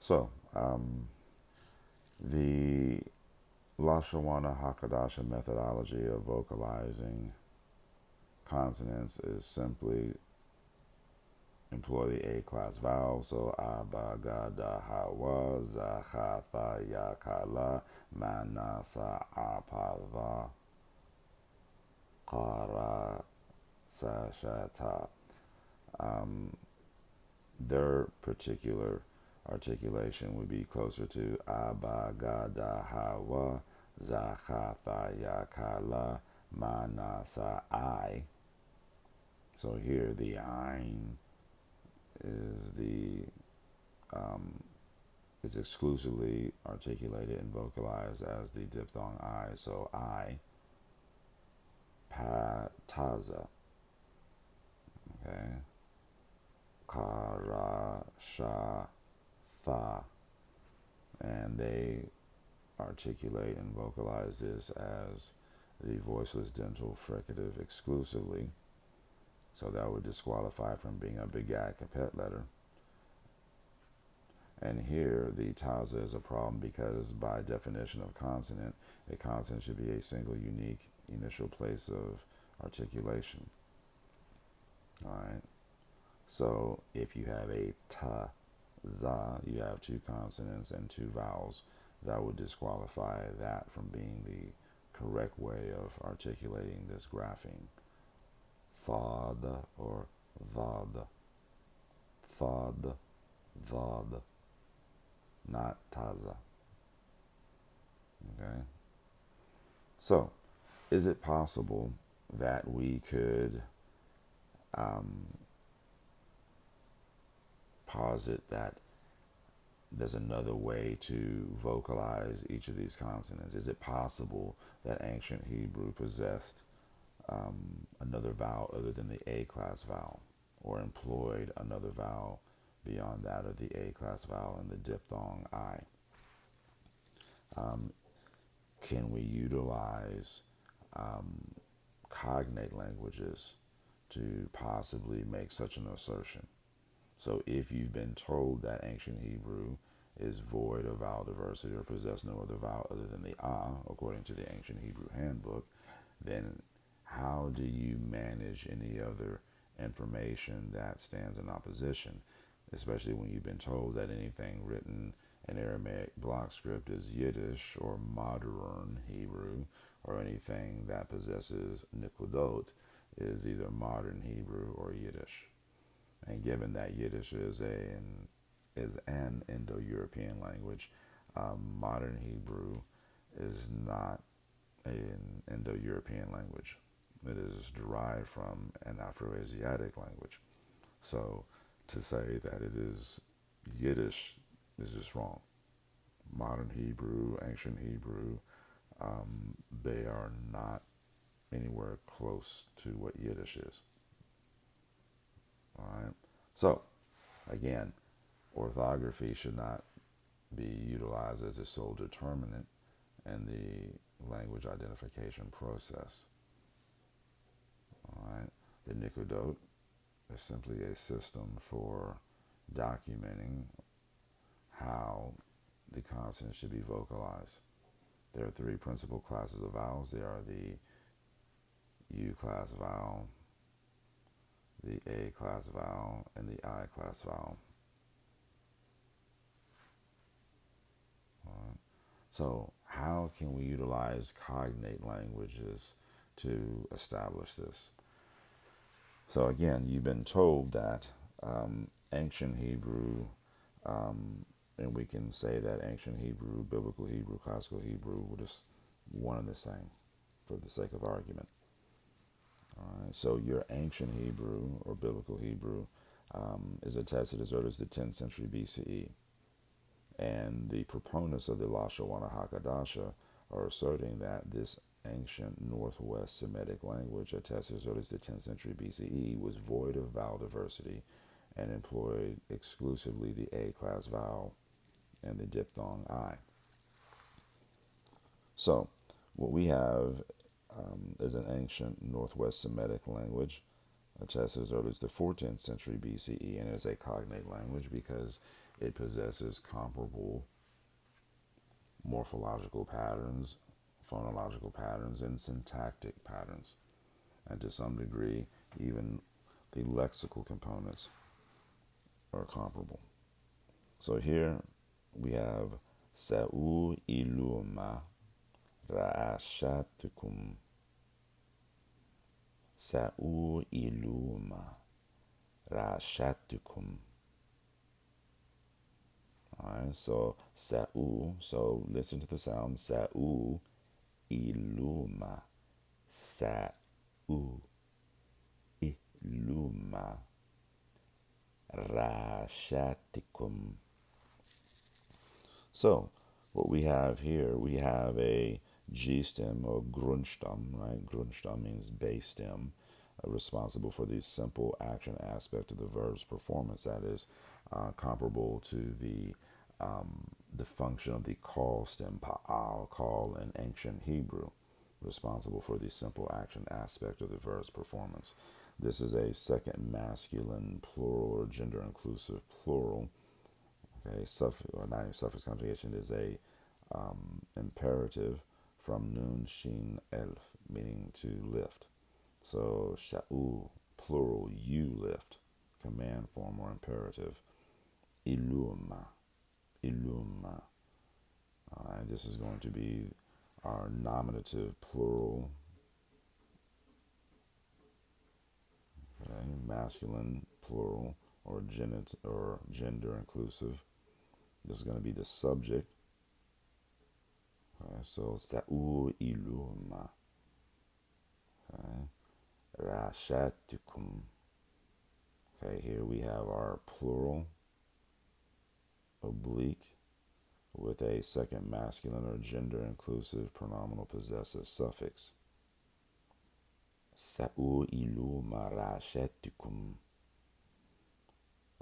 So, the Lashawana HaQadasha methodology of vocalizing consonants is simply employ the A class vowels. So, aba, ga, da, ha, wa, za, ha, tha, ya, ka, la, ma, na, sa, a, pa, va, ka, ra, sa, sha, ta. Their particular articulation would be closer to aba, ga, da, ha, wa, za, ha, tha, ya, ka, la, ma, na, sa, I. So here the ein is the is exclusively articulated and vocalized as the diphthong I. So I, pa, taza, okay, ka, ra, sha, tha, and they articulate and vocalize this as the voiceless dental fricative exclusively. So that would disqualify from being a begat capet letter. And here the taza is a problem because by definition of consonant, a consonant should be a single unique initial place of articulation. Alright. So if you have a ta, za, you have two consonants and two vowels, that would disqualify that from being the correct way of articulating this grapheme. Thad or vad. Thad, vad, not taza. Okay? So, is it possible that we could posit that there's another way to vocalize each of these consonants? Is it possible that ancient Hebrew possessed another vowel other than the A class vowel, or employed another vowel beyond that of the A class vowel in the diphthong I? Can we utilize cognate languages to possibly make such an assertion? So if you've been told that ancient Hebrew is void of vowel diversity or possess no other vowel other than the according to the ancient Hebrew handbook, then how do you manage any other information that stands in opposition, especially when you've been told that anything written in Aramaic block script is Yiddish or modern Hebrew, or anything that possesses Nikodot is either modern Hebrew or Yiddish? And given that Yiddish is an Indo-European language, modern Hebrew is not an Indo-European language. It is derived from an Afro-Asiatic language. So to say that it is Yiddish is just wrong. Modern Hebrew, ancient Hebrew, they are not anywhere close to what Yiddish is. All right. So again, orthography should not be utilized as a sole determinant in the language identification process. All right. The Nikodot is simply a system for documenting how the consonants should be vocalized. There are three principal classes of vowels. They are the U class vowel, the A class vowel, and the I class vowel. So how can we utilize cognate languages to establish this? So again, you've been told that ancient Hebrew, and we can say that ancient Hebrew, biblical Hebrew, classical Hebrew were just one and the same for the sake of argument. All right, so your ancient Hebrew or biblical Hebrew is attested as early as the 10th century BCE. And the proponents of the Lashawan HaQadasha are asserting that this ancient Northwest Semitic language, attested as early as the 10th century BCE, was void of vowel diversity and employed exclusively the A class vowel and the diphthong I. So, what we have is an ancient Northwest Semitic language, attested as early as the 14th century BCE, and is a cognate language because it possesses comparable morphological patterns, phonological patterns, and syntactic patterns. And to some degree, even the lexical components are comparable. So here we have Sa'u iluma ra'ashatukum. Sa'u iluma ra'ashatukum. Alright, so Sa'u, so listen to the sound. Sa'u iluma. Sa'u iluma ra'ashatukum. So, what we have here, we have a G stem or Grundstamm, right? Grundstamm means base stem, responsible for the simple action aspect of the verb's performance. That is comparable to the function of the call stem, pa'al, call in ancient Hebrew, responsible for the simple action aspect of the verb's performance. This is a second masculine plural or gender inclusive plural. Okay, suffix conjugation is a imperative from nun shin elf, meaning to lift. So sha'u, plural, you lift, command form or imperative. Iluma, iluma. All right, this is going to be our nominative plural, okay, masculine plural or gender inclusive. This is going to be the subject. Okay, so sa'u iluma. Okay, rashatukum. Okay, here we have our plural oblique with a second masculine or gender inclusive pronominal possessive suffix. Sa'u iluma rashatukum.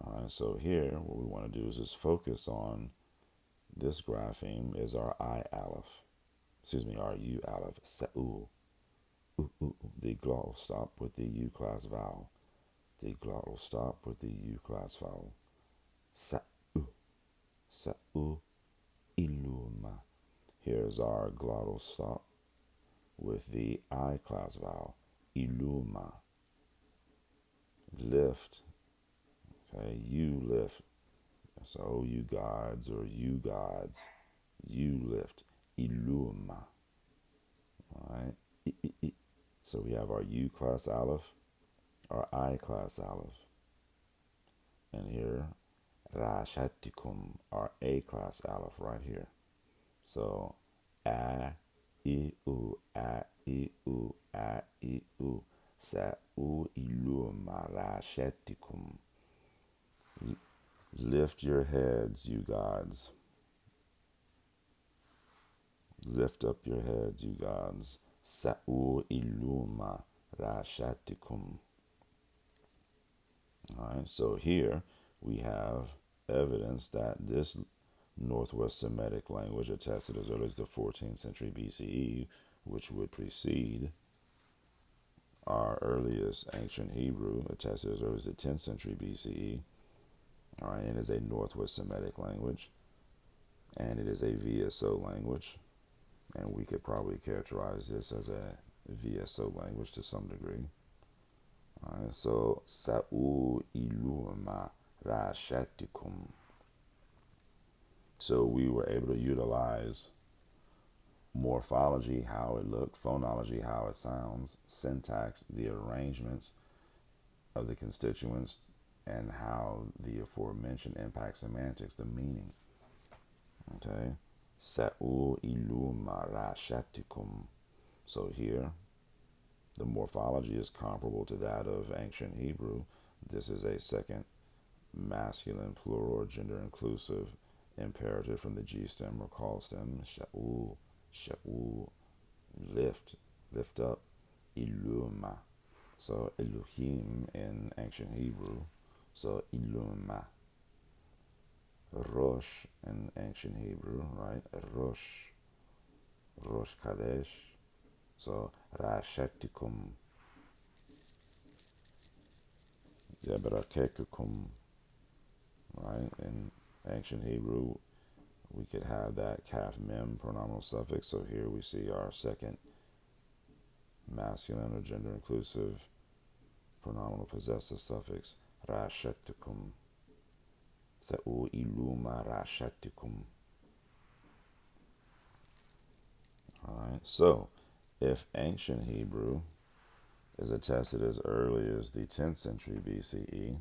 All right, so here what we want to do is just focus on this grapheme is our I aleph. Our U aleph. Sa'u. The glottal stop with the U class vowel. The glottal stop with the U class vowel. Sa'u. Sa'u iluma. Here's our glottal stop with the I class vowel. Iluma. Lift. Okay, you lift. So you gods or you gods, you lift. Iluma. Alright. So we have our U class aleph, our I class aleph. And here, rashatikum, our A class aleph right here. So a, I, U, a, I, U, a, I, U. Sa'u iluma rashatikum. Lift your heads, you gods. Lift up your heads, you gods. Sa'u iluma rashatikum. Alright, so here we have evidence that this Northwest Semitic language attested as early as the 14th century BCE, which would precede our earliest ancient Hebrew, attested as early as the 10th century BCE. All right, and it is a Northwest Semitic language, and it is a VSO language, and we could probably characterize this as a VSO language to some degree. All right, so Sa'u iluma rashatikum. So we were able to utilize morphology, how it looked, phonology, how it sounds, syntax, the arrangements of the constituents, and how the aforementioned impacts semantics, the meaning. Okay? Sa'u iluma rashatikum. So here, the morphology is comparable to that of ancient Hebrew. This is a second masculine plural or gender inclusive imperative from the G stem or call stem. Sha'u, sha'u, lift, lift up. Iluma. So Elohim in ancient Hebrew. So iluma. Rosh in ancient Hebrew, right? Rosh. Rosh Kadesh. So rashatikum. Zebrakekukum. Right? In Ancient Hebrew, we could have that kaf mem pronominal suffix. So here we see our second masculine or gender inclusive pronominal possessive suffix, rashetikum. Sa'u iluma rashetikum. Alright, so if ancient Hebrew is attested as early as the 10th century BCE,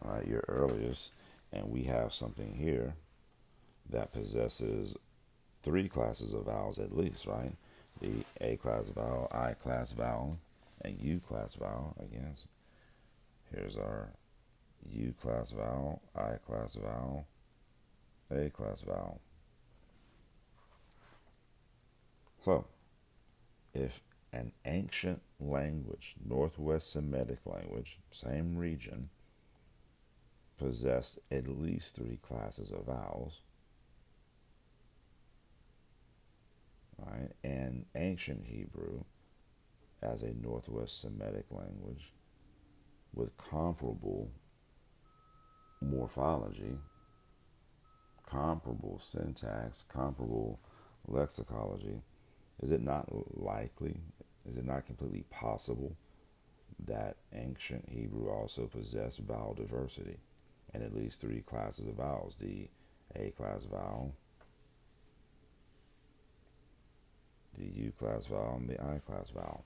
all right, your earliest, and we have something here that possesses three classes of vowels at least, right? The A class vowel, I class vowel, and U class vowel. Again, here's our U class vowel, I class vowel, A class vowel. So, if an ancient language, Northwest Semitic language, same region, possessed at least three classes of vowels, right? And ancient Hebrew, as a Northwest Semitic language with comparable morphology, comparable syntax, comparable lexicology, is it not likely, is it not completely possible that ancient Hebrew also possessed vowel diversity and at least three classes of vowels, the A class vowel, the U class vowel, and the I class vowel?